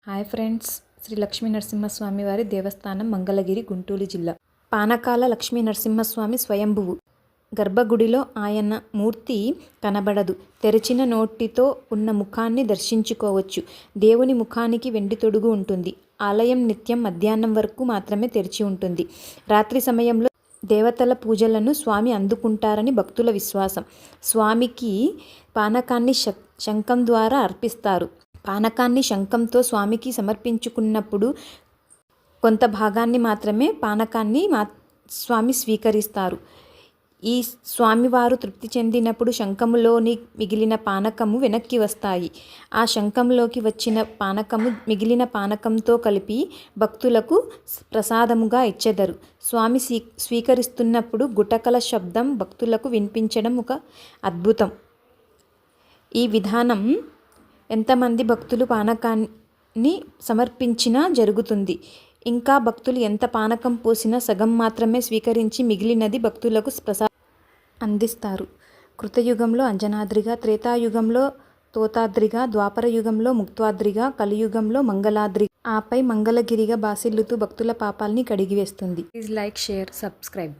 Hi friends, Shri Lakshmi Narasimhaswamy వారి దేవస్థానం మంగళగిరి, గుంటూరు జిల్లా. పానకాల లక్ష్మీ నరసింహస్వామి స్వయంభువు. గర్భగుడిలో ఆయన మూర్తి కనబడదు. తెరిచిన నోటితో ఉన్న ముఖాన్ని దర్శించుకోవచ్చు. దేవుని ముఖానికి వెండి తొడుగు ఉంటుంది. ఆలయం నిత్యం మధ్యాహ్నం వరకు మాత్రమే తెరిచి ఉంటుంది. రాత్రి సమయంలో దేవతల పూజలను స్వామి అందుకుంటారని భక్తుల విశ్వాసం. స్వామికి పానకాన్ని శంఖం ద్వారా అర్పిస్తారు. పానకాన్ని శంఖంతో స్వామికి సమర్పించుకున్నప్పుడు కొంత భాగాన్ని మాత్రమే పానకాన్ని స్వామి స్వీకరిస్తారు. ఈ స్వామివారు తృప్తి చెందినప్పుడు శంఖములోని మిగిలిన పానకము వెనక్కి వస్తాయి. ఆ శంఖంలోకి వచ్చిన పానకము మిగిలిన పానకంతో కలిపి భక్తులకు ప్రసాదముగా ఇచ్చెదరు. స్వామి స్వీకరిస్తున్నప్పుడు గుటకల శబ్దం భక్తులకు వినిపించడం ఒక అద్భుతం. ఈ విధానం ఎంతమంది భక్తులు పానకాన్ని సమర్పించినా జరుగుతుంది. ఇంకా భక్తులు ఎంత పానకం పోసినా సగం మాత్రమే స్వీకరించి మిగిలినది భక్తులకు అందిస్తారు. కృతయుగంలో అంజనాద్రిగా, త్రేతాయుగంలో తోతాద్రిగా, ద్వాపర యుగంలో ముక్తాద్రిగా, కలియుగంలో మంగళాద్రి, ఆపై మంగళగిరిగా బాసిల్లుతూ భక్తుల పాపాల్ని కడిగివేస్తుంది. Please like, share, subscribe.